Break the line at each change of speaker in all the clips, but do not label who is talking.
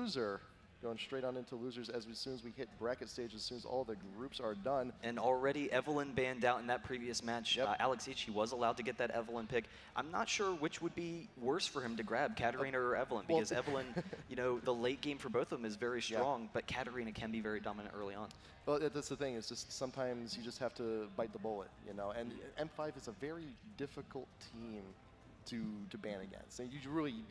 loser. Going straight on into losers as soon as we hit bracket stage, as soon as all the groups are done.
And already Evelyn banned out in that previous match.
Yep.
Alex H, he was allowed to get that Evelyn pick. I'm not sure which would be worse for him to grab, Katarina or Evelyn, because Evelyn, you know, the late game for both of them is very strong, but Katarina can be very dominant early on.
Well, that's the thing. It's just sometimes you just have to bite the bullet, you know. And M5 is a very difficult team to ban against. And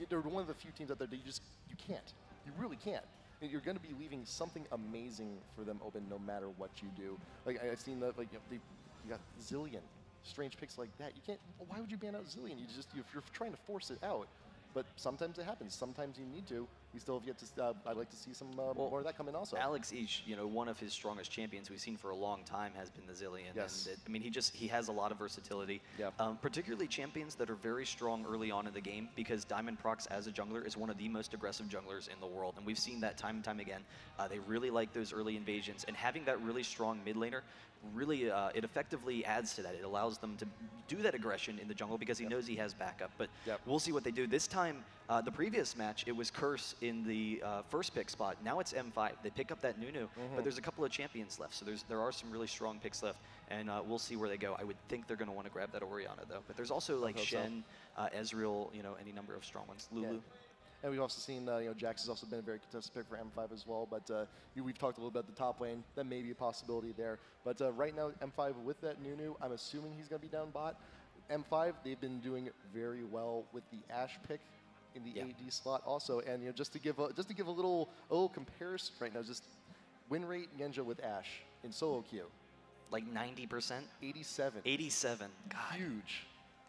they're one of the few teams out there that you can't. You really can't. You're going to be leaving something amazing for them open no matter what you do. Like I've seen that, like you got Zillion, strange picks like that. You can't. Why would you ban out Zillion? You're trying to force it out. But sometimes it happens. Sometimes you need to. We still have yet to. I'd like to see some more of that come in also.
Alex Each, you know, one of his strongest champions we've seen for a long time has been the Zillion.
Yes.
And I mean, he has a lot of versatility.
Yeah.
Particularly champions that are very strong early on in the game, because Diamond Prox as a jungler is one of the most aggressive junglers in the world, and we've seen that time and time again. They really like those early invasions, and having that really strong mid laner really it effectively adds to that. It allows them to do that aggression in the jungle because he knows he has backup. But we'll see what they do this time. The previous match, it was Curse in the first pick spot. Now it's M5. They pick up that Nunu, but there's a couple of champions left, so there are some really strong picks left, and we'll see where they go. I would think they're going to want to grab that Orianna though. But there's also like Shen, Ezreal, you know, any number of strong ones. Lulu.
Yeah. And we've also seen, you know, Jax has also been a very contested pick for M5 as well. But we've talked a little bit about the top lane. That may be a possibility there. But right now, M5 with that Nunu, I'm assuming he's going to be down bot. M5, they've been doing very well with the Ashe pick in the AD slot also. And you know, just to give a little comparison right now, just win rate Genja with Ashe in solo queue.
Like 90%?
87.
87. God.
Huge.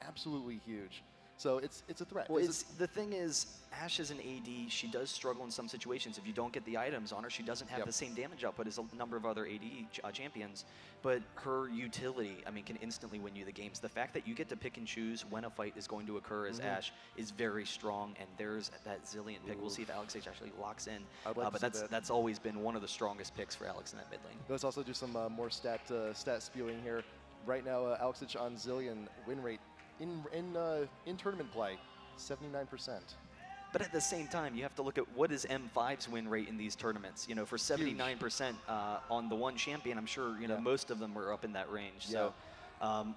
Absolutely huge. So it's a threat.
Well, the thing is, Ashe is an AD. She does struggle in some situations. If you don't get the items on her, she doesn't have the same damage output as a number of other AD champions. But her utility, I mean, can instantly win you the games. The fact that you get to pick and choose when a fight is going to occur as Ashe is very strong. And there's that Zillion pick. We'll see if Alex H actually locks in. But that's always been one of the strongest picks for Alex in that mid lane.
Let's also do some more stat spewing here. Right now, Alex H on Zillion win rate in tournament play, 79%.
But at the same time, you have to look at what is M5's win rate in these tournaments. You know, for 79% on the one champion, I'm sure you know most of them are up in that range. So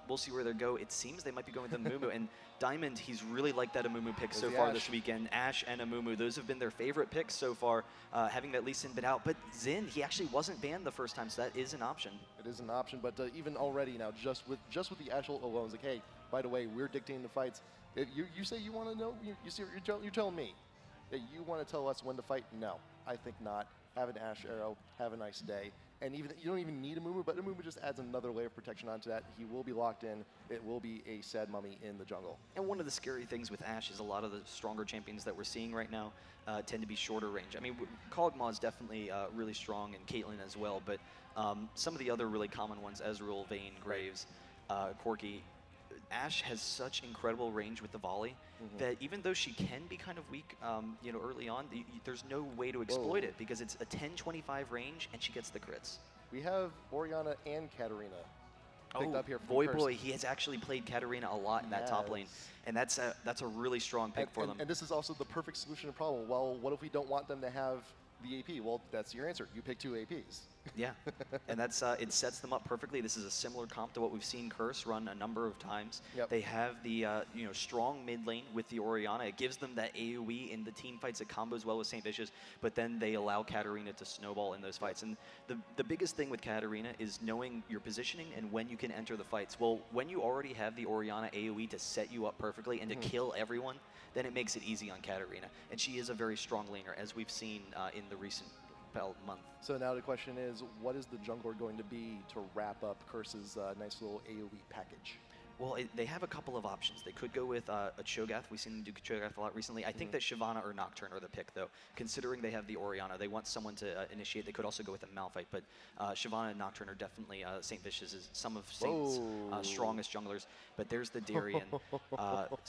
we'll see where they go. It seems they might be going with Amumu. And Diamond, he's really liked that Amumu pick so far this weekend. Ashe and Amumu, those have been their favorite picks so far, having that Lee Sin been out. But Xin, he actually wasn't banned the first time, so that is an option. It
is an option, but even already now, just with the Ashe alone, it's like, hey, by the way, we're dictating the fights. If you say you want to know, you're telling me that you want to tell us when to fight. No, I think not. Have an Ashe arrow. Have a nice day. And even you don't even need Amumu, but Amumu just adds another layer of protection onto that. He will be locked in. It will be a sad mummy in the jungle.
And one of the scary things with Ashe is a lot of the stronger champions that we're seeing right now tend to be shorter range. I mean, Kog'Maw is definitely really strong, and Caitlyn as well. But some of the other really common ones, Ezreal, Vayne, Graves, Corki, Ashe has such incredible range with the volley that even though she can be kind of weak, you know, early on, there's no way to exploit it because it's a 10-25 range and she gets the crits.
We have Orianna and Katarina picked up here.
Boy, he has actually played Katarina a lot in that top lane, and that's a really strong pick for them.
And this is also the perfect solution to the problem. Well, what if we don't want them to have the AP? Well, that's your answer. You pick 2 APs.
Yeah, and that's it sets them up perfectly. This is a similar comp to what we've seen Curse run a number of times. They have the you know, strong mid lane with the Orianna. It gives them that AoE in the team fights. It combos well with St. Vicious, but then they allow Katarina to snowball in those fights. And the biggest thing with Katarina is knowing your positioning and when you can enter the fights. Well, when you already have the Orianna AoE to set you up perfectly and to kill everyone, then it makes it easy on Katarina. And she is a very strong laner, as we've seen in the recent month.
So now the question is, what is the jungler going to be to wrap up Curse's nice little AoE package?
Well, they have a couple of options. They could go with a Cho'Gath. We've seen them do Cho'Gath a lot recently. I think that Shyvana or Nocturne are the pick, though, considering they have the Orianna. They want someone to initiate. They could also go with a Malphite, but Shyvana and Nocturne are definitely St. Vicious is some of Saint's strongest junglers. But there's the Darien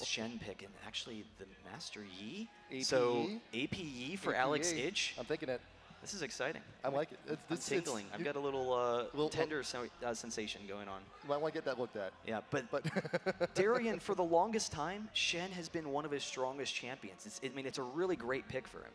Shen pick, and actually the Master Yi.
APE?
So AP Yi for Alex Itch.
I'm thinking it.
This is exciting.
I like it.
I'm tingling. I've got a little tender sensation going on.
You might want to get that looked at.
Yeah, but Darien, for the longest time, Shen has been one of his strongest champions. I mean, it's a really great pick for him.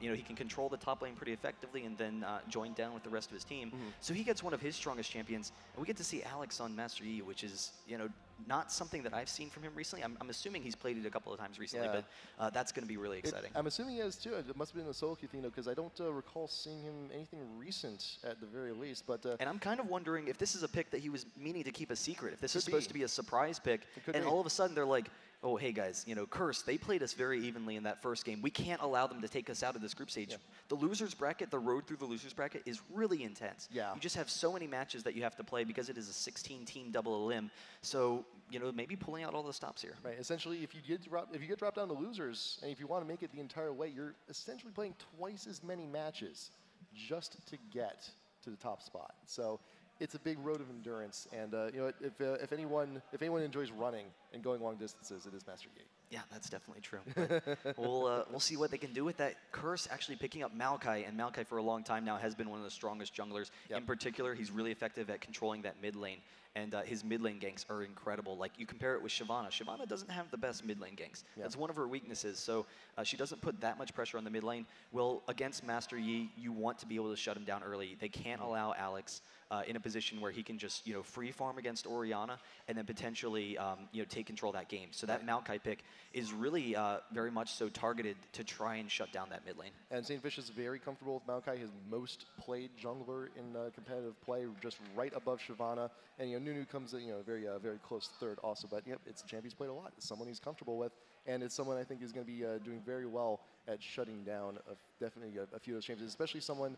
You know, he can control the top lane pretty effectively and then join down with the rest of his team. So he gets one of his strongest champions, and we get to see Alex on Master Yi, which is, you know, not something that I've seen from him recently. I'm assuming he's played it a couple of times recently, but that's going to be really exciting.
I'm assuming he has too. It must have been a solo queue thing though, because I don't recall seeing him anything recent at the very least. But
and I'm kind of wondering if this is a pick that he was meaning to keep a secret. If this is supposed to be a surprise pick, and all of a sudden they're like, oh, hey guys, you know, Curse, they played us very evenly in that first game. We can't allow them to take us out of this group stage. The losers bracket, the road through the losers bracket is really intense. You just have so many matches that you have to play because it is a 16-team double elim. So, you know, maybe pulling out all the stops here.
Right. Essentially, if you get dropped down to losers, and if you want to make it the entire way, you're essentially playing twice as many matches just to get to the top spot. So it's a big road of endurance, and you know, if anyone enjoys running and going long distances, it is Master Yi.
Yeah, that's definitely true. But we'll see what they can do with that. Curse actually picking up Maokai, and Maokai for a long time now has been one of the strongest junglers. In particular, he's really effective at controlling that mid lane, and his mid lane ganks are incredible. Like, you compare it with Shyvana. Shyvana doesn't have the best mid lane ganks. That's one of her weaknesses, so she doesn't put that much pressure on the mid lane. Well, against Master Yi, you want to be able to shut him down early. They can't allow Alex in a position where he can just, you know, free farm against Orianna and then potentially, you know, take control of that game. So that Maokai pick is really very much so targeted to try and shut down that mid lane.
And St. Fish is very comfortable with Maokai, his most played jungler in competitive play, just right above Shyvana. And, you know, Nunu comes, you know, very close third also. But, yep, it's a champion he's played a lot. It's someone he's comfortable with. And it's someone I think is going to be doing very well at shutting down definitely a few of those champions, especially someone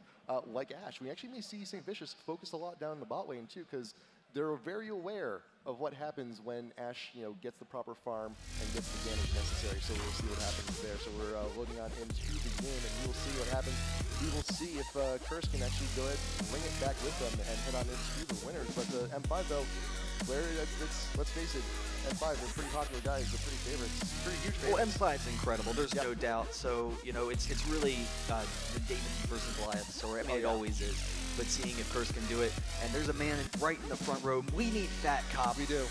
like Ashe. We actually may see St. Vicious focus a lot down in the bot lane too, because they're very aware of what happens when Ashe, you know, gets the proper farm and gets the damage necessary. So we'll see what happens there. So we're loading on into the game, and we will see what happens. We will see if Curse can actually go ahead and bring it back with them and head on into the winners. But M5 though, let's face it, M5, they're pretty popular guys, they're pretty favorites, pretty huge favorites.
Well, M5's incredible, there's no doubt. So, you know, it's really the David versus Goliath story. I mean, it always is. But seeing if Curse can do it, and there's a man right in the front row. We need Fat Cop.
We do.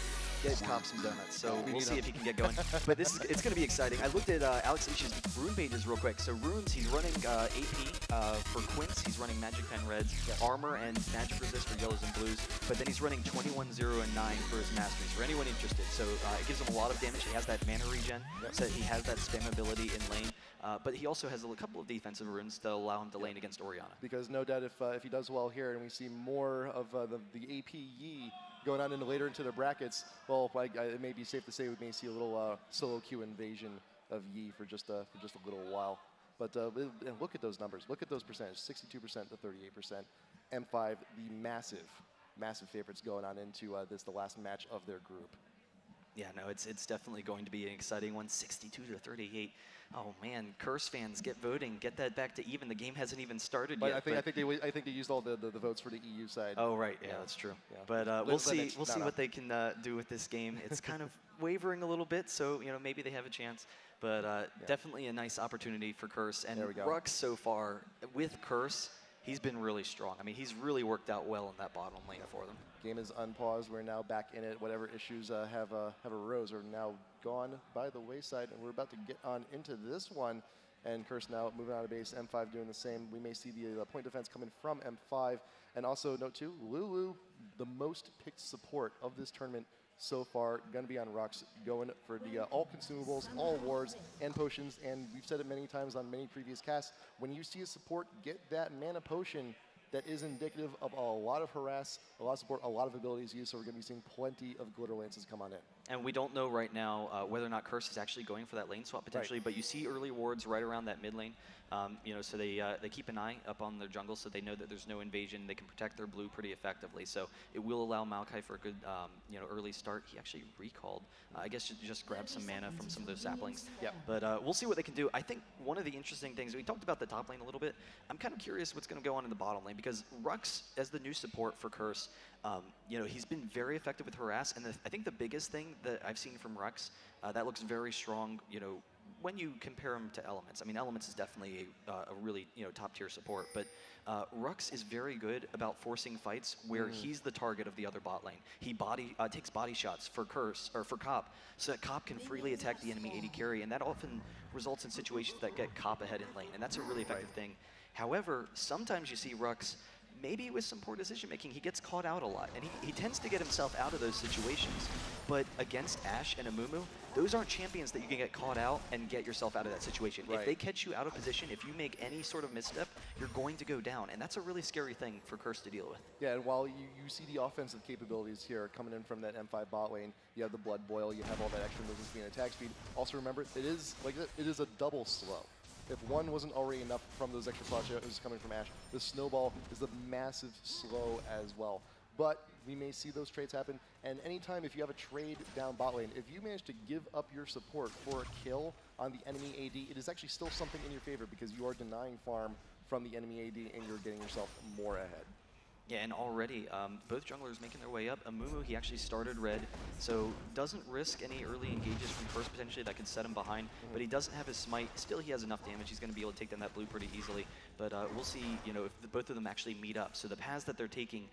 Get Cop some donuts. So we'll see if he can get going. But it's going to be exciting. I looked at Alex Ish's rune pages real quick. So runes, he's running AP for Quince. He's running Magic Pen Reds, Armor and Magic Resist for Yellows and Blues. But then he's running 21, 0, and 9 for his Masteries, for anyone interested. So it gives him a lot of damage. He has that mana regen, so he has that spam ability in lane. But he also has a couple of defensive runes to allow him to lane against Orianna.
Because no doubt if he does well here and we see more of the AP Yi going on later into the brackets, well, it may be safe to say we may see a little solo queue invasion of Yi for just a little while. But and look at those numbers. Look at those percentages, 62% to 38%. M5, the massive favorites going on into the last match of their group.
Yeah, no, it's definitely going to be an exciting one, 62 to 38. Oh man, Curse fans, get voting, get that back to even. The game hasn't even started yet.
I think they used all the votes for the EU side.
Oh right, yeah, that's true. Yeah. But we'll see what they can do with this game. It's kind of wavering a little bit, so you know maybe they have a chance. But definitely a nice opportunity for Curse. And Rux so far with Curse, he's been really strong. I mean, he's really worked out well in that bottom lane for them.
Game is unpaused. We're now back in it. Whatever issues have arose are now gone by the wayside, and we're about to get on into this one. And Curse now moving out of base. M5 doing the same. We may see the point defense coming from M5. And also note too, Lulu, the most picked support of this tournament so far, going to be on Rux, going for the all consumables, all wards, and potions. And we've said it many times on many previous casts, when you see a support get that mana potion, that is indicative of a lot of harass, a lot of support, a lot of abilities used, so we're going to be seeing plenty of Glitter Lances come on in.
And we don't know right now whether or not Curse is actually going for that lane swap potentially, but you see early wards right around that mid lane. You know, so they keep an eye up on their jungle so they know that there's no invasion. They can protect their blue pretty effectively. So it will allow Maokai for a good, you know, early start. He actually recalled. I guess just grab some mana from some of those saplings. But we'll see what they can do. I think one of the interesting things, we talked about the top lane a little bit. I'm kind of curious what's going to go on in the bottom lane because Rux, as the new support for Curse, you know, he's been very effective with harass. And I think the biggest thing that I've seen from Rux that looks very strong, you know, when you compare him to Elements, I mean, Elements is definitely a really top-tier support, but Rux is very good about forcing fights where he's the target of the other bot lane. He takes body shots for Curse or for Cop, so that Cop can freely attack the enemy AD carry, and that often results in situations that get Cop ahead in lane, and that's a really effective thing. However, sometimes you see Rux, maybe with some poor decision making, he gets caught out a lot, and he tends to get himself out of those situations. But against Ashe and Amumu, those aren't champions that you can get caught out and get yourself out of that situation. If they catch you out of position, if you make any sort of misstep, you're going to go down, and that's a really scary thing for Curse to deal with. Yeah, and while you see the offensive capabilities here coming in from that M5 bot lane, you have the Blood Boil, you have all that extra movement speed and attack speed. Also remember, it is a double slow. If one wasn't already enough from those extra flashes coming from Ashe, the Snowball is a massive slow as well. But we may see those trades happen, and anytime if you have a trade down bot lane, if you manage to give up your support for a kill on the enemy AD, it is actually still something in your favor because you are denying farm from the enemy AD and you're getting yourself more ahead. Yeah, and already both junglers making their way up. Amumu, he actually started red, so doesn't risk any early engages from Curse potentially that could set him behind, but he doesn't have his smite. Still, he has enough damage. He's going to be able to take down that blue pretty easily, but we'll see, if both of them actually meet up. So the paths that they're taking,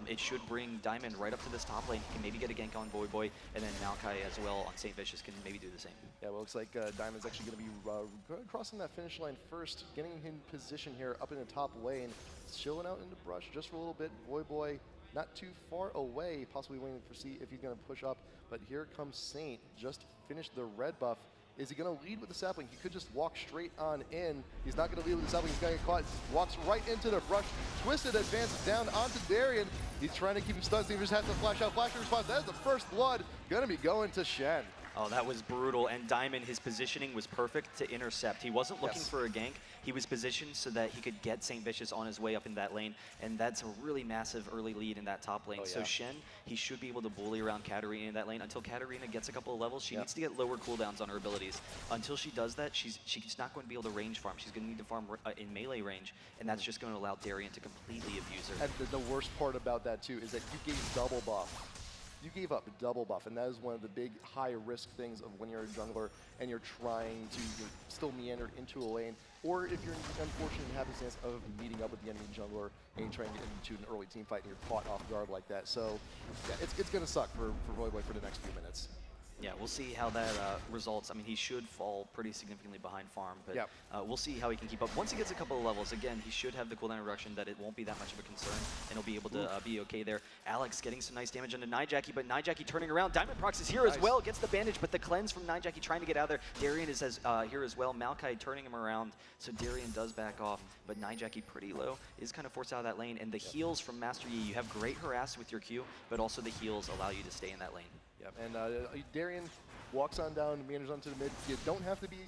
it should bring Diamond right up to this top lane. He can maybe get a gank on Boy, and then Maokai as well on St. Vicious can maybe do the same. Yeah, well, it looks like Diamond's actually going to be crossing that finish line first, getting in position here up in the top lane, chilling out in the brush just for a little bit. Boy not too far away, possibly waiting to see if he's going to push up, but here comes Saint, just finished the red buff. Is he going to lead with the sapling? He could just walk straight on in. He's not going to lead with the sapling. He's going to get caught. Walks right into the brush. Twisted advances down onto Darien. He's trying to keep him stunned. So he just has to flash out. Flash response. That is the first blood. Going to be going to Shen. Oh, that was brutal. And Diamond, his positioning was perfect to intercept. He wasn't looking for a gank. He was positioned so that he could get St. Vicious on his way up in that lane. And that's a really massive early lead in that top lane. So Shen, he should be able to bully around Katarina in that lane. Until Katarina gets a couple of levels, she needs to get lower cooldowns on her abilities. Until she does that, she's not going to be able to range farm. She's going to need to farm in melee range. And that's just going to allow Darien to completely abuse her. And the worst part about that, too, is that you gave double buff. You gave up a double buff, and that is one of the big high-risk things of when you're a jungler and you're trying to still meander into a lane, or if you're unfortunate in happenstance of meeting up with the enemy jungler and you're trying to get into an early team fight and you're caught off guard like that. So yeah, it's going to suck for Boy for the next few minutes. Yeah, we'll see how that results. I mean, he should fall pretty significantly behind farm, but we'll see how he can keep up. Once he gets a couple of levels, again, he should have the cooldown reduction that it won't be that much of a concern, and he'll be able to be okay there. Alex getting some nice damage onto Nijaki, but Nijaki turning around. Diamondprox is here as well, gets the bandage, but the cleanse from Nijaki trying to get out there. Darien is here as well. Maokai turning him around, so Darien does back off, but Nijaki pretty low, is kind of forced out of that lane, and the heals from Master Yi, you have great harass with your Q, but also the heals allow you to stay in that lane. Yep, and Darien walks on down, meanders onto the mid. You don't have to be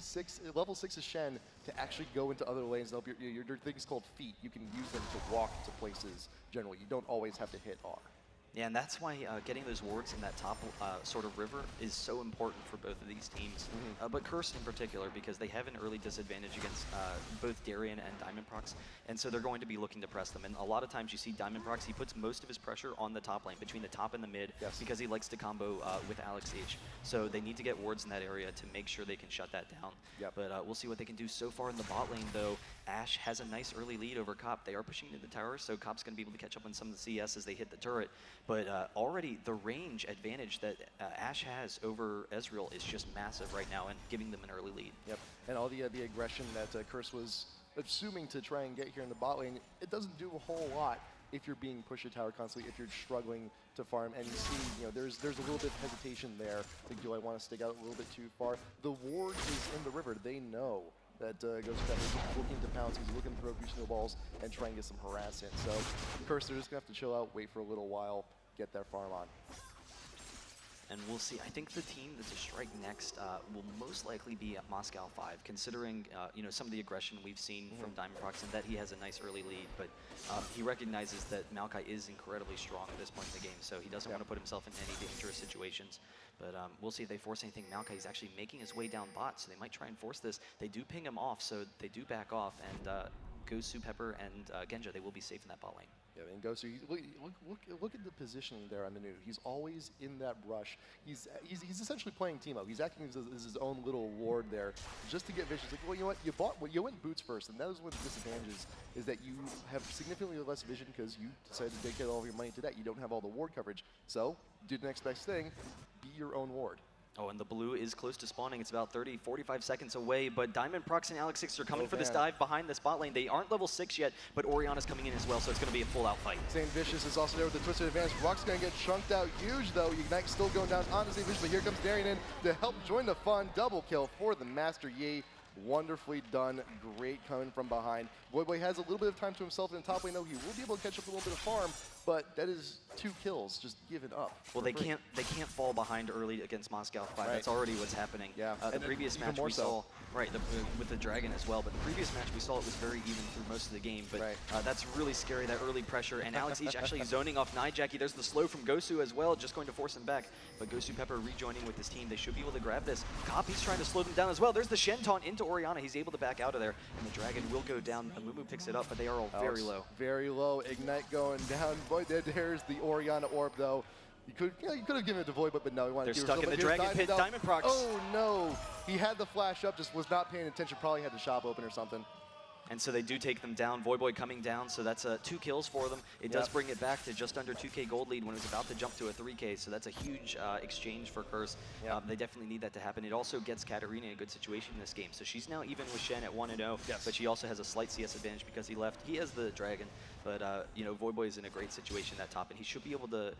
level 6 of Shen to actually go into other lanes. Your thing's called feet. You can use them to walk to places generally. You don't always have to hit R. Yeah, and that's why getting those wards in that top sort of river is so important for both of these teams. But Curse in particular, because they have an early disadvantage against both Darien and Diamondprox, and so they're going to be looking to press them. And a lot of times you see Diamondprox, he puts most of his pressure on the top lane, between the top and the mid, because he likes to combo with Alex H. So they need to get wards in that area to make sure they can shut that down. But we'll see what they can do. So far in the bot lane, though, Ashe has a nice early lead over Cop. They are pushing into the tower, so Cop's going to be able to catch up on some of the CS as they hit the turret. But already the range advantage that Ashe has over Ezreal is just massive right now and giving them an early lead. Yep, and all the aggression that Curse was assuming to try and get here in the bot lane, it doesn't do a whole lot if you're being pushed to tower constantly, if you're struggling to farm. And you see, there's a little bit of hesitation there. Like, do I want to stick out a little bit too far? The ward is in the river. They know that Ghost Pepper is looking to pounce, he's looking to throw a few snowballs and try and get some harass in. So, Curse, they're just going to have to chill out, wait for a little while, get their farm on. And we'll see. I think the team that's to strike next will most likely be at Moscow 5, considering some of the aggression we've seen from Diamondprox and that he has a nice early lead. But he recognizes that Maokai is incredibly strong at this point in the game, so he doesn't want to put himself in any dangerous situations. But we'll see if they force anything. Maokai is actually making his way down bot, so they might try and force this. They do ping him off, so they do back off. And Gosu, Pepper, and Genja, they will be safe in that bot lane.
Yeah, and Gosu, look at the positioning there on Manu. He's always in that rush. He's essentially playing Teemo. He's acting as his own little ward there, just to get Vicious. Like, well, you know what? You went boots first, and that is one of the disadvantages, is that you have significantly less vision because you decided to dedicate all of your money to that. You don't have all the ward coverage. So, do the next best thing, be your own ward.
Oh, and the blue is close to spawning. It's about 30, 45 seconds away, but Diamondprox and Alex6 are coming for this dive behind this bot lane. They aren't level 6 yet, but Orianna's coming in as well, so it's going to be a full-out fight.
Saint Vicious is also there with the twisted advantage. Rock's going to get chunked out huge, though. Ignite still going down onto Saint Vicious, but here comes Darian in to help join the fun. Double kill for the Master Yi. Wonderfully done. Great coming from behind. Voyboy has a little bit of time to himself in the top lane, though. He will be able to catch up a little bit of farm, but that is 2 kills just given up.
Well, they can't fall behind early against Moscow 5. That's already what's happening.
Yeah.
The previous match we saw, with the Dragon as well, but the previous match we saw it was very even through most of the game, but that's really scary, that early pressure, and Alex6 actually zoning off Nijaki. There's the slow from Gosu as well, just going to force him back, but Gosu Pepper rejoining with his team. They should be able to grab this. Cop, he's trying to slow them down as well. There's the Shen taunt into Orianna. He's able to back out of there, and the Dragon will go down. Amumu picks it up, but they are all very low.
Very low. Ignite going down. Boy, there's the Orianna orb, though. You could have given it to Void, but no, he wanted to
They're stuck in the Dragon Pit. Diamondprox.
Oh no! He had the flash up, just was not paying attention. Probably had the shop open or something.
And so they do take them down. Voyboy coming down, so that's 2 kills for them. It does bring it back to just under 2K gold lead when it was about to jump to a 3K, so that's a huge exchange for Curse. They definitely need that to happen. It also gets Katarina in a good situation in this game. So she's now even with Shen at 1-0, but she also has a slight CS advantage because he left. He has the Dragon, but you know, Voyboy is in a great situation at top, and he should be able to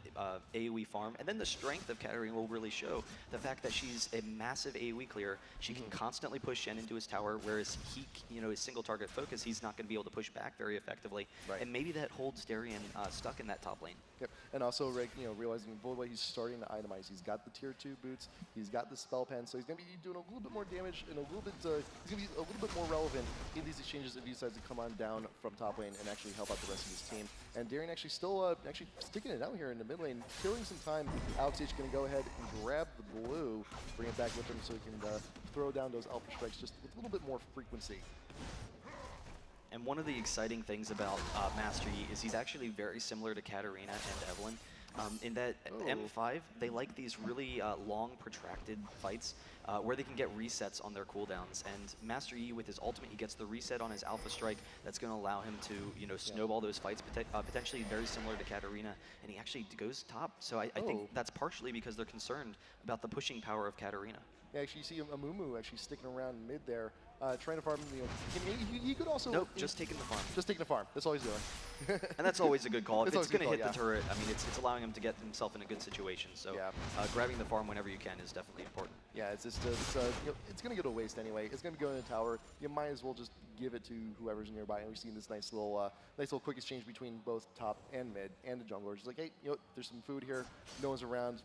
AoE farm. And then the strength of Katarina will really show. The fact that she's a massive AoE clearer. She can constantly push Shen into his tower, whereas he, you know, his single target focus, he's not going to be able to push back very effectively. And maybe that holds Darian stuck in that top lane.
Yep. And also, you know, realizing Voyboy, he's starting to itemize. He's got the tier 2 boots. He's got the spell pen, so he's going to be doing a little bit more damage and a little bit. He's going to be a little bit more relevant in these exchanges if he decides to come on down from top lane and actually help out the rest of his team. And Darian actually still actually sticking it out here in the mid lane, killing some time. Alex6 going to go ahead and grab the blue, bring it back with him so he can throw down those alpha strikes just with a little bit more frequency.
And one of the exciting things about Master Yi is he's actually very similar to Katarina and Evelynn. In that M5, they like these really long, protracted fights where they can get resets on their cooldowns. And Master Yi, with his ultimate, he gets the reset on his Alpha Strike. That's going to allow him to, you know, snowball those fights, potentially very similar to Katarina. And he actually goes top. So I think that's partially because they're concerned about the pushing power of Katarina.
Yeah, actually, you see Amumu actually sticking around mid there, trying to farm. You know, he could also.
Nope, just taking the farm.
Just taking the farm. That's all he's doing.
And that's always a good call. If it's going to hit
the
turret, I mean, it's allowing him to get himself in a good situation. So grabbing the farm whenever you can is definitely important.
Yeah, it's just you know, it's going to go to waste anyway. It's going to go in the tower. You might as well just give it to whoever's nearby. And we've seen this nice little quick exchange between both top and mid and the jungler. Just like, hey, you know, there's some food here. No one's around.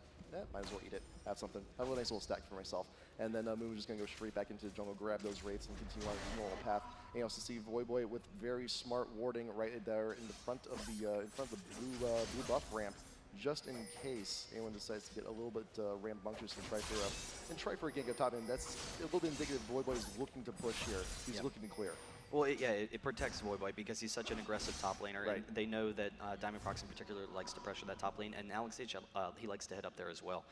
Might as well eat it. Have something. Have a nice little stack for myself. And then Moon's just going to go straight back into the jungle, grab those rates, and continue on his normal path. And you also see Voyboy with very smart warding right there in the front of the blue buff ramp, just in case anyone decides to get a little bit rambunctious and try for a gank up top. And that's a little bit indicative. Voyboy is looking to push here. He's looking to clear.
Well, it protects Voyboy because he's such an aggressive top laner, and they know that Diamondprox in particular likes to pressure that top lane, and Alex6, he likes to head up there as well.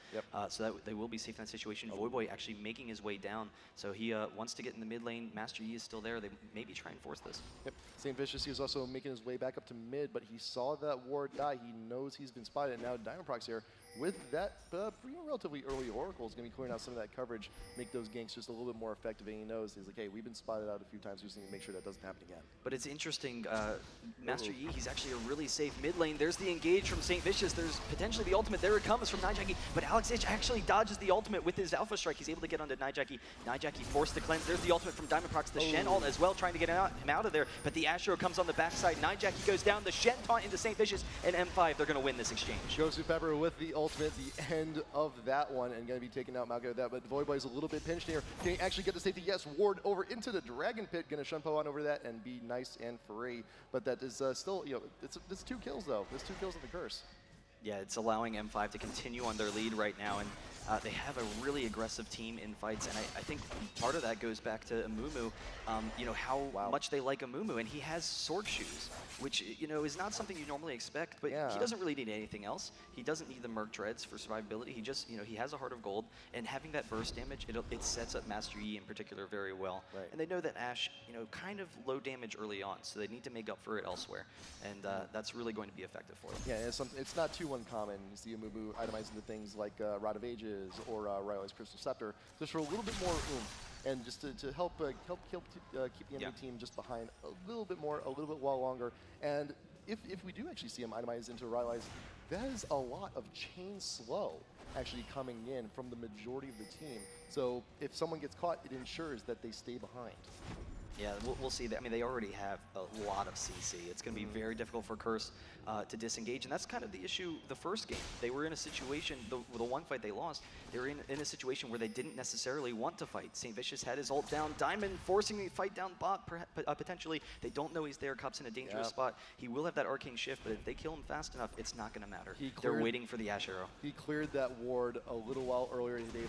So that they will be safe in that situation. Voyboy actually making his way down, so he wants to get in the mid lane. Master Yi is still there. They maybe try and force this.
Saint Vicious, he was also making his way back up to mid, but he saw that ward die. He knows he's been spotted, and now Diamondprox here with that relatively early Oracle is going to be clearing out some of that coverage, make those ganks just a little bit more effective, and he knows, he's like, hey, we've been spotted out a few times, we just need to make sure that doesn't happen again.
But it's interesting, Master Yi, he's actually a really safe mid lane. There's the engage from Saint Vicious, there's potentially the ultimate, there it comes from Nijaki, but Alex6 actually dodges the ultimate with his Alpha Strike. He's able to get onto Nijaki. Nijaki forced to cleanse. There's the ultimate from Diamondprox, the Shen ult as well, trying to get him out of there, but the Astro comes on the backside. Nijaki goes down, the Shen taunt into Saint Vicious, and M5, they're going to win this exchange.
Gosu Pepper with the ultimate, the end of that one, and going to be taking out Malco with that, but Voyboy's a little bit pinched here. Can he actually get the safety? Yes, ward over into the Dragon Pit, going to Shunpo on over that and be nice and free, but that is still, you know, it's 2 kills though. There's 2 kills of the Curse.
Yeah, it's allowing M5 to continue on their lead right now, and They have a really aggressive team in fights, and I think part of that goes back to Amumu, you know, how much they like Amumu, and he has sword shoes, which, you know, is not something you normally expect, but he doesn't really need anything else. He doesn't need the Merc Dreads for survivability. He just, you know, he has a Heart of Gold, and having that burst damage, it sets up Master Yi in particular very well. And they know that Ashe, you know, kind of low damage early on, so they need to make up for it elsewhere, and that's really going to be effective for them.
Yeah, it's not too uncommon to see Amumu itemize into things like Rod of Ages or Rylai's Crystal Scepter, just for a little bit more oomph. And just to help keep the enemy team just behind a little bit more, a little bit while longer. And if we do actually see him itemize into Rylai's, that is a lot of chain slow actually coming in from the majority of the team. So if someone gets caught, it ensures that they stay behind.
Yeah, we'll see that. I mean, they already have a lot of CC. It's going to be very difficult for Curse to disengage, and that's kind of the issue the first game. They were in a situation, the one fight they lost, they were in a situation where they didn't necessarily want to fight. St. Vicious had his ult down, Diamond forcing the fight down bot, potentially. They don't know he's there, Cup's in a dangerous spot. He will have that arcane shift, but if they kill him fast enough, it's not going to matter. They're waiting for the Ashe Arrow.
He cleared that ward a little while earlier today.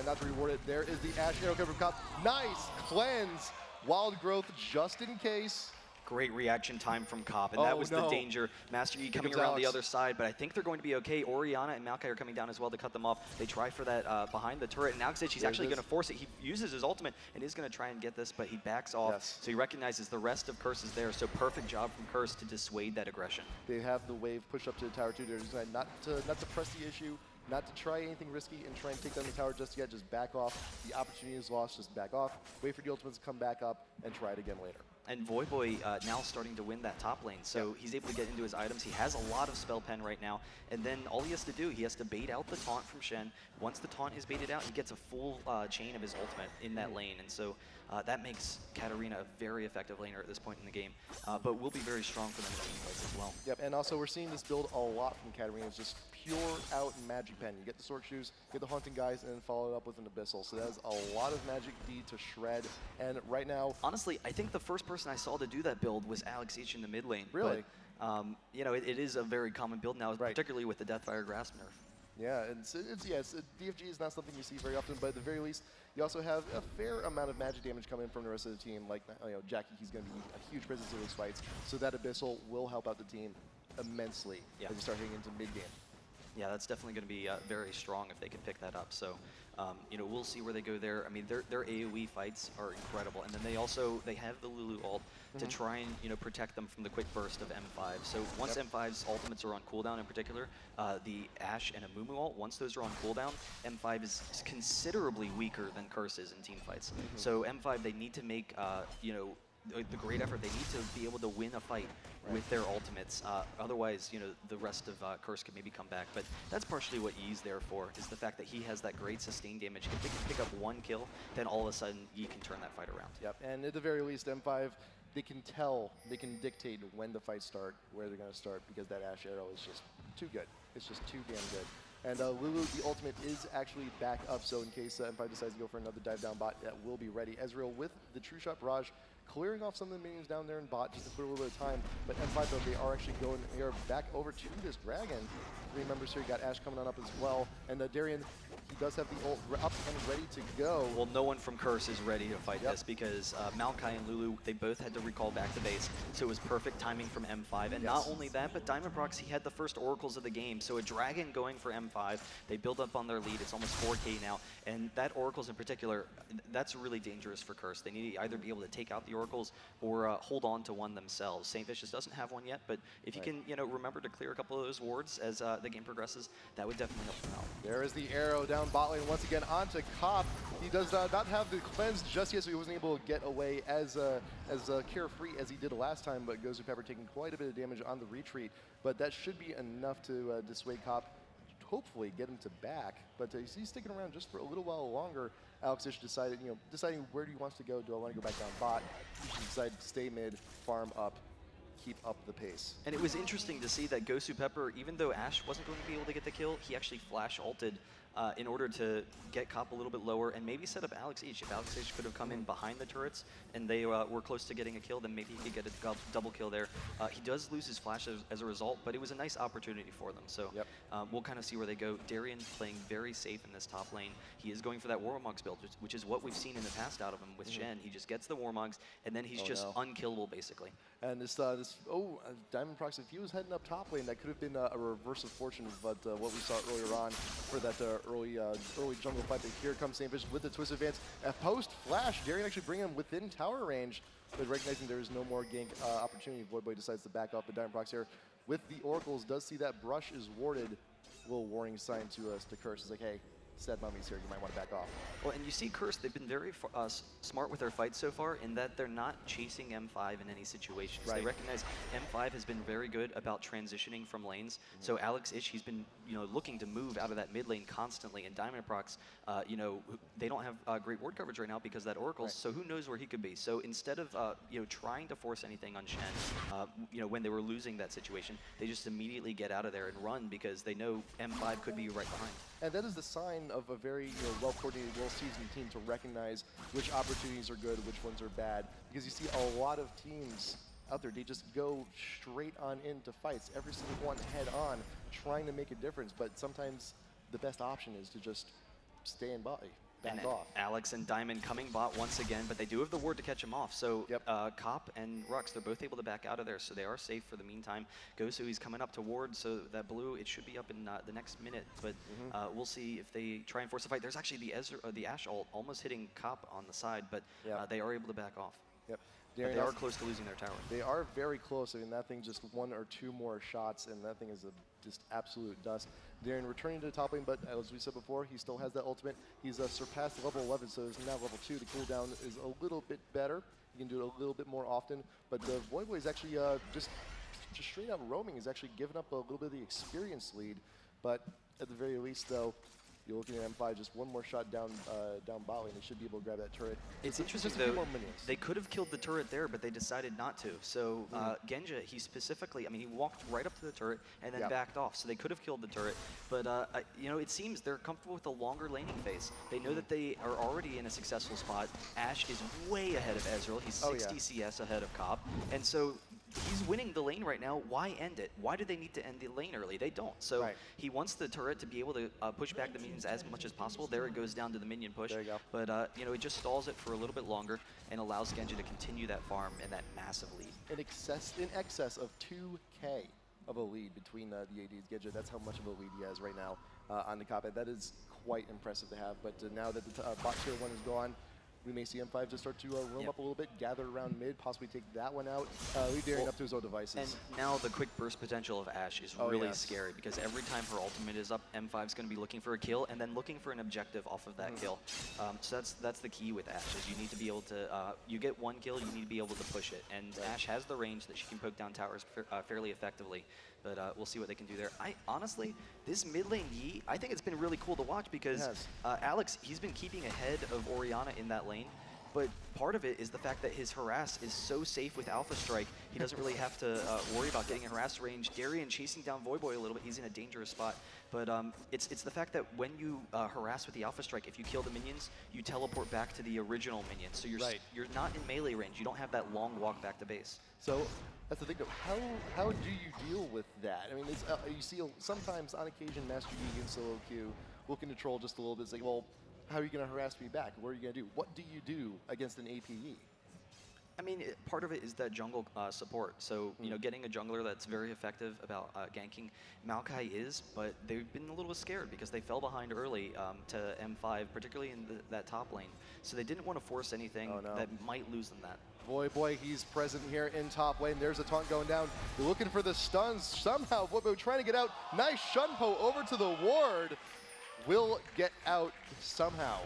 Not to reward it, there is the Ashe Arrow coming from Cup. Nice cleanse! Wild Growth just in case.
Great reaction time from Cop, and that was the danger. Master Yi coming around the other side, but I think they're going to be okay. Orianna and Maokai are coming down as well to cut them off. They try for that behind the turret, and now he's actually going to force it. He uses his ultimate and is going to try and get this, but he backs off. So he recognizes the rest of Curse is there, so perfect job from Curse to dissuade that aggression.
They have the wave push up to the tower too. They're just not to press the issue, not to try anything risky and try and take down the tower just yet. Just back off. The opportunity is lost. Just back off. Wait for the ultimates to come back up and try it again later.
And Voyboy now starting to win that top lane, so he's able to get into his items. He has a lot of spell pen right now, and then all he has to do, he has to bait out the taunt from Shen. Once the taunt is baited out, he gets a full chain of his ultimate in that lane, and so that makes Katarina a very effective laner at this point in the game, but will be very strong for them in team fights as well.
Yep, and also we're seeing this build a lot from Katarina. It's just pure out magic pen. You get the sword shoes, get the haunting guys, and then follow it up with an abyssal. So that is a lot of magic D to shred. And right now,
honestly, I think the first person I saw to do that build was Alex H in the mid lane.
Really?
But, you know, it is a very common build now, particularly with the Deathfire Grasp nerf.
Yeah, DFG is not something you see very often, but at the very least, you also have a fair amount of magic damage coming in from the rest of the team. Like, you know, Jackie, he's going to be a huge presence in those fights, so that abyssal will help out the team immensely as you start hitting into mid game.
Yeah, that's definitely going to be very strong if they can pick that up. So, you know, we'll see where they go there. I mean, their AoE fights are incredible, and then they have the Lulu ult to try and, you know, protect them from the quick burst of M5. So once M5's ultimates are on cooldown in particular, the Ashe and Amumu ult, once those are on cooldown, M5 is considerably weaker than Curse is in team fights. So M5, they need to make, you know, the great effort. They need to be able to win a fight with their ultimates. Otherwise, you know, the rest of Curse can maybe come back. But that's partially what Yi's there for, is the fact that he has that great sustained damage. If they can pick up one kill, then all of a sudden Yi can turn that fight around.
Yep, and at the very least, M5, they can tell, they can dictate when the fights start, where they're going to start, because that Ashe Arrow is just too good. It's just too damn good. And Lulu, the ultimate, is actually back up, so in case M5 decides to go for another dive down bot, that will be ready. Ezreal with the True Shot Barrage, clearing off some of the minions down there in bot just to clear a little bit of time. But M5, though, they are actually going, they are back over to this dragon. 3 members here, you got Ashe coming on up as well. And Darian, he does have the ult up and ready to go.
Well, no one from Curse is ready to fight this, because Maokai and Lulu, they both had to recall back to base, so it was perfect timing from M5. And not only that, but Diamondprox, he had the first oracles of the game, so a dragon going for M5, they build up on their lead, it's almost 4K now, and that oracles in particular, that's really dangerous for Curse. They need to either be able to take out the oracles or hold on to one themselves. St. Vicious doesn't have one yet, but if you can, you know, remember to clear a couple of those wards as the game progresses, that would definitely help them out.
There is the arrow down bot lane once again onto Cop. He does not have the cleanse just yet, so he wasn't able to get away as carefree as he did last time, but Gozu Pepper taking quite a bit of damage on the retreat. But that should be enough to dissuade Cop, hopefully get him to back. But he's sticking around just for a little while longer. Alex Ish deciding where he wants to go. Do I want to go back down bot? He should decide to stay mid, farm up, keep up the pace.
And it was interesting to see that Gosu Pepper, even though Ashe wasn't going to be able to get the kill, he actually flash ulted in order to get Cop a little bit lower and maybe set up Alex H. If Alex H could have come in behind the turrets and they were close to getting a kill, then maybe he could get a double kill there. He does lose his flash as a result, but it was a nice opportunity for them. So we'll kind of see where they go. Darien playing very safe in this top lane. He is going for that Warmogs build, which is what we've seen in the past out of him with Shen. He just gets the Warmogs, and then he's just unkillable, basically.
And Diamondprox, if he was heading up top lane, that could have been a reverse of fortune, but what we saw earlier on for that early jungle fight. But here comes St. Vision with the twist advance. At post flash, Darien actually bringing him within tower range, but recognizing there is no more gank opportunity, Voidboy decides to back up. But Diamondprox here with the Oracles does see that brush is warded. A little warning sign to Curse. It's like, hey, Sad Mummy's here, you might want to back off.
Well, and you see Curse, they've been very smart with their fights so far in that they're not chasing M5 in any situations. They recognize M5 has been very good about transitioning from lanes. So Alex Ish, he's been looking to move out of that mid lane constantly, and Diamondprox, they don't have great ward coverage right now because of that Oracle, so who knows where he could be. So instead of trying to force anything on Shen, when they were losing that situation, they just immediately get out of there and run because they know M5 could be right behind.
And that is the sign of a very well-coordinated, well-seasoned team to recognize which opportunities are good, which ones are bad. Because you see a lot of teams out there, they just go straight on into fights, every single one head on, trying to make a difference. But sometimes the best option is to just stay in by. And
Alex and Diamond coming bot once again, but they do have the ward to catch him off. So Cop and Rux, they're both able to back out of there, so they are safe for the meantime. Gosu, he's coming up to ward, so that blue, it should be up in the next minute, but we'll see if they try and force a fight. There's actually the Ashe ult almost hitting Cop on the side, but they are able to back off. But they are close to losing their tower.
They are very close. I mean, that thing just 1 or 2 more shots, and that thing is just absolute dust. Darien returning to the top lane, but as we said before, he still has that ultimate. He's surpassed level 11, so he's now level 2. The cooldown is a little bit better. He can do it a little bit more often. But the Voidboy is actually just straight out roaming. He's actually given up a little bit of the experience lead. But at the very least, though, you're looking at M5, just 1 more shot down bot lane. They should be able to grab that turret.
It's interesting, though, they could have killed the turret there, but they decided not to. So Genja, he specifically, I mean, he walked right up to the turret and then backed off. So they could have killed the turret. But, it seems they're comfortable with the longer laning phase. They know that they are already in a successful spot. Ashe is way ahead of Ezreal. He's 60 CS ahead of Cop. And so he's winning the lane right now. Why end it? Why do they need to end the lane early? They don't. So he wants the turret to be able to push back the minions as much as possible. There it goes down to the minion push.
There you go.
But it just stalls it for a little bit longer and allows Genji to continue that farm and that massive lead.
In excess of 2K of a lead between the ADs. Genji, that's how much of a lead he has right now on the Cop. That is quite impressive to have. But now that the bot tier 1 is gone, we may see M5 just start to roam up a little bit, gather around mid, possibly take that one out, leave Darien up to his own devices.
And now the quick burst potential of Ashe is really scary because every time her ultimate is up, M5's going to be looking for a kill and then looking for an objective off of that kill. So that's the key with Ashe, is you need to be able to, you get 1 kill, you need to be able to push it. And Ashe has the range that she can poke down towers fairly effectively. But we'll see what they can do there. Honestly, this mid lane Yi, I think it's been really cool to watch because Alex, he's been keeping ahead of Orianna in that lane. But part of it is the fact that his harass is so safe with Alpha Strike, he doesn't really have to worry about getting a harass range. Darien chasing down Voidboy a little bit, he's in a dangerous spot. But it's the fact that when you harass with the Alpha Strike, if you kill the minions, you teleport back to the original minion. So you're not in melee range, you don't have that long walk back to base.
So that's the thing though, how do you deal with that? I mean, it's, you see sometimes on occasion Master Yi and Solo Q will control just a little bit. It's like, well, how are you going to harass me back? What are you going to do? What do you do against an APE?
I mean, part of it is that jungle support. So, getting a jungler that's very effective about ganking, Maokai is, but they've been a little bit scared because they fell behind early to M5, particularly in that top lane. So they didn't want to force anything that might lose them that.
Voidboy, he's present here in top lane. There's a taunt going down. They're looking for the stuns. Somehow, Voidboy trying to get out. Nice Shunpo over to the ward. Will get out somehow.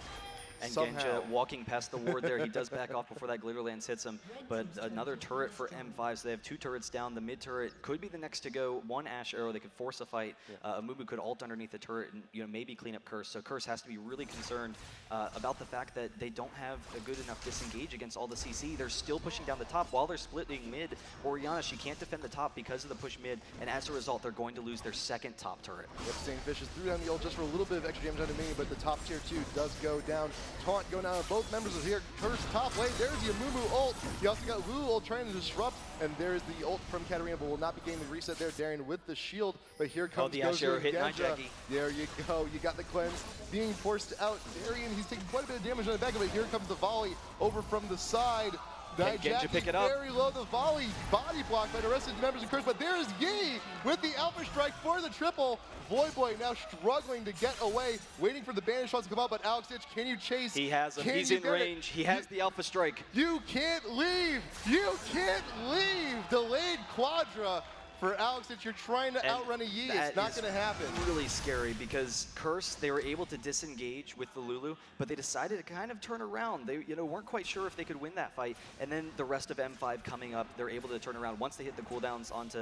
And
Somehow.
Genja walking past the ward there. He does back off before that glitter lance hits him. But another turret for M5, so they have 2 turrets down. The mid turret could be the next to go. 1 Ash Arrow, they could force a fight. Amumu could ult underneath the turret and maybe clean up Curse. So Curse has to be really concerned about the fact that they don't have a good enough disengage against all the CC. They're still pushing down the top while they're splitting mid. Orianna, she can't defend the top because of the push mid, and as a result, they're going to lose their 2nd top turret.
Yep, Saintfishes threw down the ult just for a little bit of extra damage onto me, but the top tier 2 does go down. Taunt going down on both members of here. Curse top lane. There's the Amumu ult. You also got Lulu ult trying to disrupt, and there's the ult from Katarina, but will not be getting the reset there. Darian with the shield, but here comes
the Ash Arrow hit Nijaki.
There you go. You got the cleanse being forced out. Darian, he's taking quite a bit of damage on the back of it. Here comes the volley over from the side.
Genja pick it up.
Very low, the volley, body blocked by the rest of the members of Curse, but there's Yi with the Alpha Strike for the triple. Voyboy now struggling to get away, waiting for the banish shots to come out, but Alex Ditch, can you chase?
He has him, he's in range, he has the Alpha Strike.
You can't leave, you can't leave. Delayed Quadra for Alex Ditch, you're trying to outrun a Yi, it's not going to happen.
Really scary because Curse, they were able to disengage with the Lulu, but they decided to kind of turn around. They weren't quite sure if they could win that fight, and then the rest of M5 coming up, they're able to turn around. Once they hit the cooldowns onto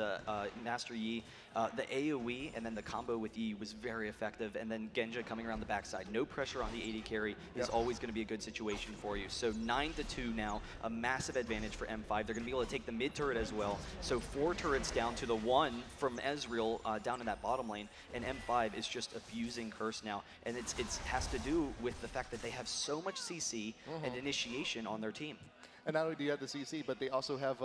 Master Yi, the AoE and then the combo with Yi was very effective, and then Genja coming around the backside. No pressure on the AD carry is always going to be a good situation for you. So 9-2 now, a massive advantage for M5. They're going to be able to take the mid turret as well. So 4 turrets down to the 1 from Ezreal down in that bottom lane, and M5 is just abusing Curse now, and it has to do with the fact that they have so much CC and initiation on their team.
And not only do you have the CC, but they also have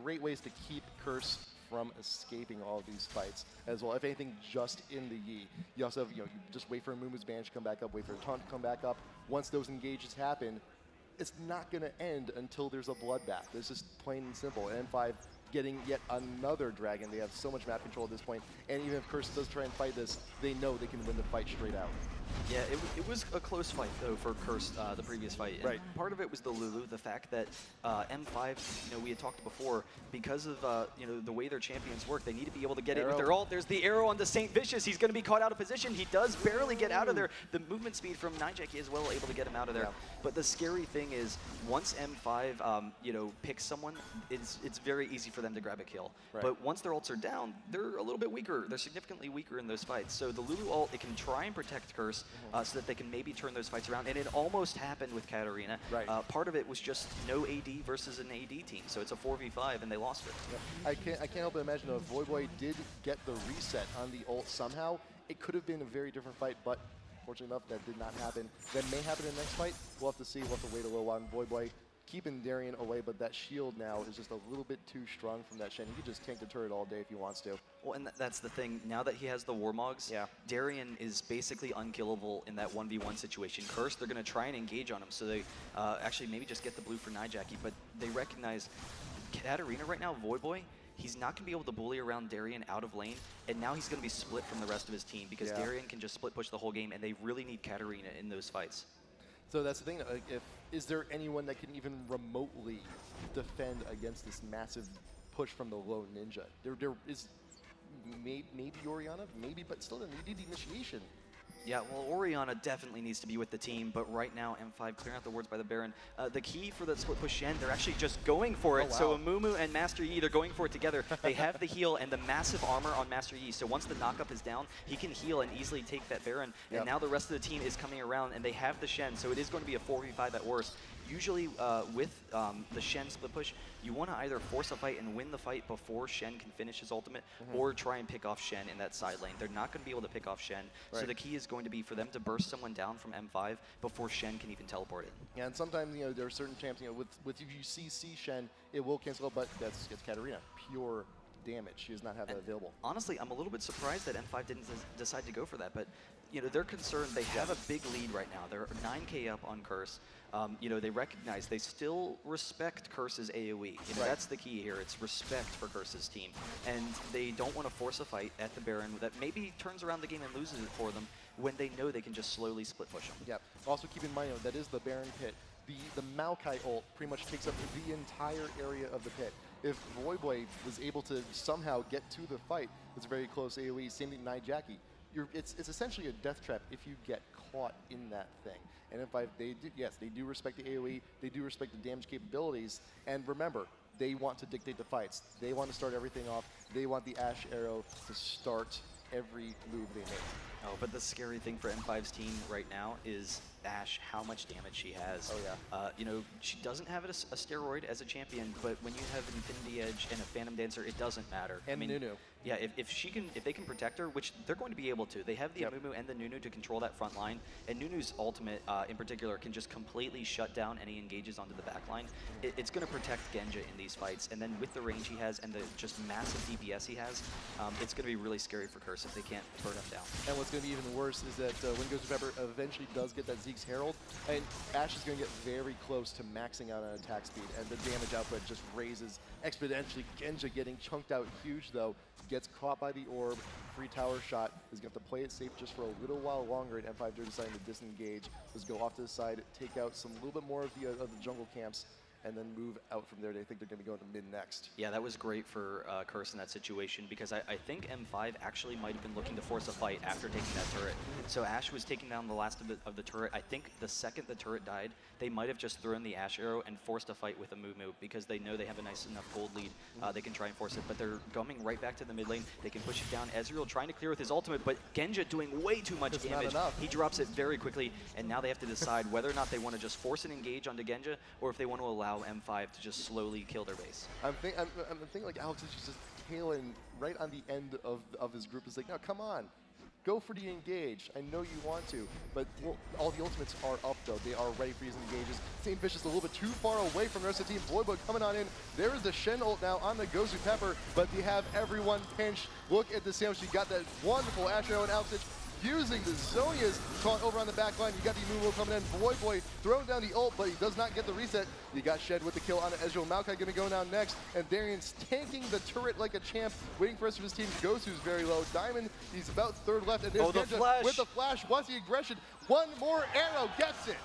great ways to keep Curse from escaping all of these fights as well. If anything, just in the Yi. You also have, you just wait for Amumu's banish to come back up, wait for a taunt to come back up. Once those engages happen, it's not going to end until there's a bloodbath. It's just plain and simple. And M5 getting yet another dragon. They have so much map control at this point, and even if Curse does try and fight this, they know they can win the fight straight out.
Yeah, it was a close fight, though, for Curse, the previous fight. And part of it was the Lulu, the fact that M5, we had talked before, because of, the way their champions work, they need to be able to get it with their ult. There's the arrow on the Saint Vicious. He's going to be caught out of position. He does barely get out of there. The movement speed from Nijaki is well able to get him out of there. But the scary thing is, once M5, picks someone, it's very easy for them to grab a kill. But once their ults are down, they're a little bit weaker. They're significantly weaker in those fights. So the Lulu ult, it can try and protect Curse, so that they can maybe turn those fights around. And it almost happened with Katarina. Part of it was just no AD versus an AD team. So it's a 4v5, and they lost it.
I can't help but imagine if Voyboy did get the reset on the ult somehow, it could have been a very different fight, but fortunately enough, that did not happen. That may happen in the next fight. We'll have to see. We'll have to wait a little while on Voyboy. Keeping Darian away, but that shield now is just a little bit too strong from that Shen. He can just tank the turret all day if he wants to.
Well, and that's the thing. Now that he has the Warmogs, Darian is basically unkillable in that 1v1 situation. Curse, they're going to try and engage on him, so they actually maybe just get the blue for Nijaki, but they recognize Katarina right now, Voyboy, he's not going to be able to bully around Darian out of lane, and now he's going to be split from the rest of his team because Darian can just split push the whole game, and they really need Katarina in those fights.
So that's the thing. Is there anyone that can even remotely defend against this massive push from the lone ninja? There is maybe Orianna, maybe, but still, they need the initiation.
Yeah, well, Orianna definitely needs to be with the team, but right now, M5 clearing out the wards by the Baron. The key for that split push Shen, they're actually just going for it. So Amumu and Master Yi, they're going for it together. They have the heal and the massive armor on Master Yi, so once the knockup is down, he can heal and easily take that Baron. And now the rest of the team is coming around, and they have the Shen, so it is going to be a 4v5 at worst. Usually with the Shen split push, you want to either force a fight and win the fight before Shen can finish his ultimate, or try and pick off Shen in that side lane. They're not going to be able to pick off Shen, so the key is going to be for them to burst someone down from M5 before Shen can even teleport it.
Yeah, and sometimes there are certain champs, with if you see Shen, it will cancel out, but it's Katarina, pure damage. She does not have that available.
Honestly, I'm a little bit surprised that M5 didn't decide to go for that, but they're concerned. They have a big lead right now. They're 9K up on Curse. They recognize, they still respect Curse's AoE. That's the key here. It's respect for Curse's team. And they don't want to force a fight at the Baron that maybe turns around the game and loses it for them when they know they can just slowly split push them.
Yeah. Also keep in mind, that is the Baron pit. The Maokai ult pretty much takes up the entire area of the pit. If Voyboy was able to somehow get to the fight, it's a very close AoE. Same thing Nijaki. it's essentially a death trap if you get caught in that thing. And M5, they do respect the AoE, they do respect the damage capabilities, and remember, they want to dictate the fights. They want to start everything off. They want the Ashe arrow to start every move they make.
Oh, but the scary thing for M5's team right now is Ashe, how much damage she has.
Oh, yeah.
You know, she doesn't have a steroid as a champion, but when you have an Infinity Edge and a Phantom Dancer, it doesn't matter.
And Nunu.
Yeah, if they can protect her, which they're going to be able to. They have the Amumu and the Nunu to control that front line, and Nunu's ultimate, in particular, can just completely shut down any engages onto the back line. It's going to protect Genja in these fights, and then with the range he has and the just massive DPS he has, it's going to be really scary for Curse if they can't burn him down.
And what's going to be even worse is that when Ghost of Pepper eventually does get that Zeke's Herald, and Ashe is going to get very close to maxing out on attack speed, and the damage output just raises exponentially. Genja getting chunked out huge, though, gets caught by the orb, free tower shot, is going to have to play it safe just for a little while longer, and M5 they're deciding to disengage, just go off to the side, take out some little bit more of the jungle camps, and then move out from there. They think they're going to go into mid next. Yeah,
that was great for Curse in that situation, because I think M5 actually might have been looking to force a fight after taking that turret. So Ashe was taking down the last of the turret. I think the second the turret died, they might have just thrown the Ashe arrow and forced a fight with a Mumu, because they know they have a nice enough gold lead. They can try and force it, but they're coming right back to the mid lane. They can push it down. Ezreal trying to clear with his ultimate, but Genja doing way too much damage. He drops it very quickly, and now they have to decide whether or not they want to just force an engage onto Genja, or if they want to allow M5 to just slowly kill their base.
I'm thinking like Alex is just tailing right on the end of his group. Is like, no, come on. Go for the engage. I know you want to, but all the ultimates are up, though. They are ready for these engages. Saintfish is a little bit too far away from the rest of the team. Voidboy coming on in. There is the Shen ult now on the Ghost of Pepper, but they have everyone pinched. Look at the sandwich. You got that wonderful Ashe arrow and Alex using the Zonia's caught over on the back line. You got the Mumu coming in. Voidboy throwing down the ult, but he does not get the reset. You got Shed with the kill on Ezreal. Maokai going to go down next, and Darian's tanking the turret like a champ, waiting for the rest of his team. Gosu's very low. Diamond, he's about third left, and there's Genja with the flash. What's the aggression? One more arrow gets it.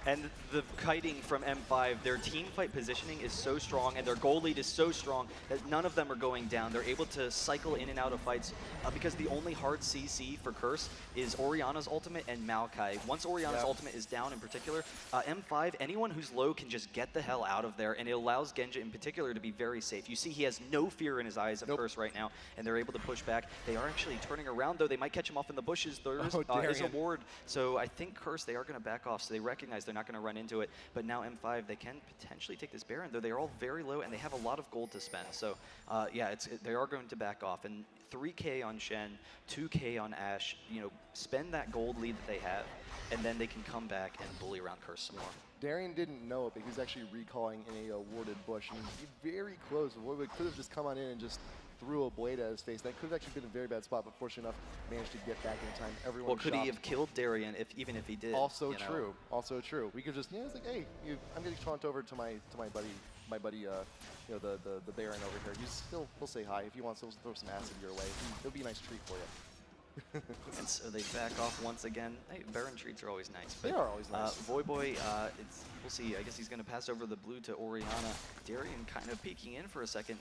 And the kiting from M5, their team fight positioning is so strong, and their goal lead is so strong that none of them are going down. They're able to cycle in and out of fights because the only hard CC for Curse is Orianna's ultimate and Maokai. Once Orianna's ultimate is down in particular, M5, anyone who's low can just get the hell out of there, and it allows Genja in particular to be very safe. You see he has no fear in his eyes of Curse right now, and they're able to push back. They are actually turning around, though. They might catch him off in the bushes. There is a ward, so I think Curse, they are going to back off, so they recognize they're not going to run into it. But now M5, they can potentially take this Baron, though they are all very low and they have a lot of gold to spend. So yeah, they are going to back off. And 3K on Shen, 2K on Ashe, you know, spend that gold lead that they have, and then they can come back and bully around Curse some more.
Darian didn't know it, but he was actually recalling in a warded bush. And he very close. Voidboy could have just come on in and just threw a blade at his face. That could have actually been a very bad spot, but fortunate enough, managed to get back in time. Everyone
well, could he have killed Darian even if he did?
Also true. Also true. We could just, it's like, hey, I'm getting taunt over to my buddy, you know, the Baron over here. He'll say hi if he wants to throw some acid your way. It'll be a nice treat for you.
And so they back off once again. Hey, Baron treats are always nice. But,
they are always nice.
Voidboy, we'll see. I guess he's going to pass over the blue to Orianna. Darian kind of peeking in for a second.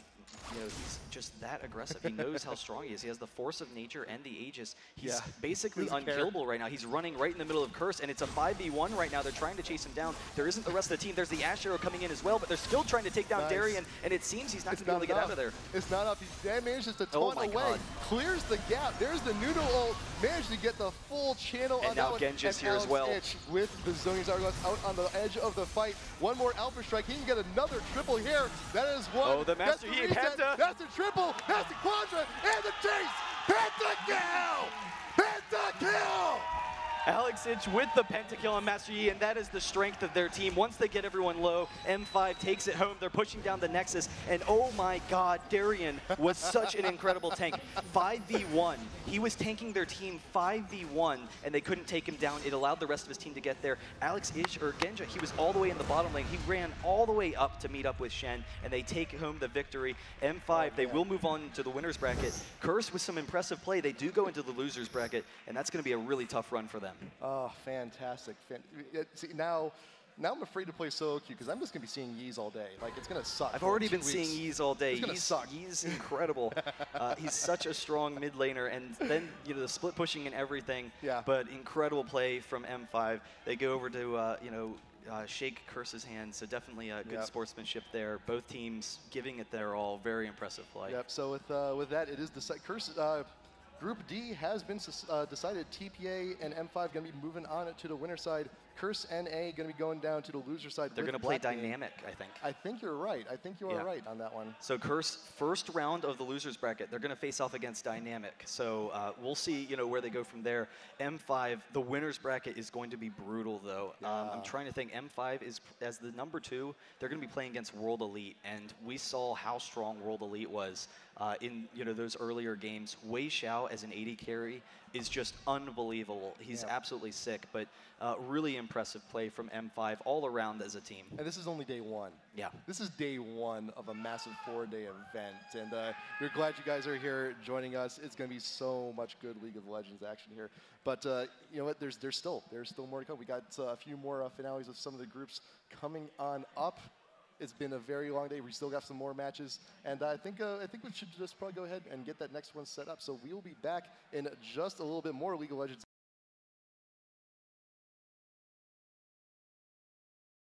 You know, he's just that aggressive. He knows how strong he is. He has the force of nature and the Aegis. He's basically unkillable right now. He's running right in the middle of Curse, and it's a 5v1 right now. They're trying to chase him down. There isn't the rest of the team. There's the Ashe arrow coming in as well, but they're still trying to take down Darian, and it seems he's not going to be able to get out of there.
It's not up. He manages to taunt away, clears the gap. There's the Nuno ult, managed to get the full channel
and
on
now
that
Genja's
one.
here as well.
With the Zonia's Argos out on the edge of the fight. One more Alpha Strike. He can get another triple here. That is one.
Oh, the Master Yi and PENTA.
That's a triple. That's the Quadra. And the chase. PENTA kill. PENTA kill.
Alex Ich with the pentakill on Master Yi, and that is the strength of their team. Once they get everyone low, M5 takes it home. They're pushing down the Nexus, and oh my god, Darian was such an incredible tank. 5v1. He was tanking their team 5v1, and they couldn't take him down. It allowed the rest of his team to get there. Alex Ich, or Genja, he was all the way in the bottom lane. He ran all the way up to meet up with Shen, and they take home the victory. M5, they will move on to the winner's bracket. Curse with some impressive play. They do go into the loser's bracket, and that's going to be a really tough run for them.
Oh, fantastic. See, now Now I'm afraid to play solo queue because I'm just gonna be seeing Yeez all day. Like it's gonna suck.
I've already been seeing Yeez all day.
It's gonna suck.
Yeez incredible. He's such a strong mid laner, and then the split pushing and everything.
Yeah.
But incredible play from M5. They go over to shake Curse's hand, so definitely good sportsmanship there. Both teams giving it their all. Very impressive play.
Yep. So with that, it is the Curse. Group D has been decided. TPA and M5 going to be moving on to the winner side. Curse NA going to be going down to the loser side.
They're going to play dynamic, I think.
I think you're right. I think you are right on that one.
So Curse, first round of the losers bracket, they're going to face off against Dynamic. So we'll see, where they go from there. M5, the winners bracket is going to be brutal, though. I'm trying to think. M5 is as the number 2. They're going to be playing against World Elite, and we saw how strong World Elite was in those earlier games. Wei Xiao as an AD carry is just unbelievable. He's absolutely sick, but really impressive play from M5 all around as a team.
And this is only day 1.
Yeah.
This is day 1 of a massive 4-day event, and we're glad you guys are here joining us. It's going to be so much good League of Legends action here. But you know what? There's still more to come. We got a few more finales of some of the groups coming on up. It's been a very long day. We still got some more matches, and I think we should just probably go ahead and get that next one set up. So we will be back in just a little bit more League of Legends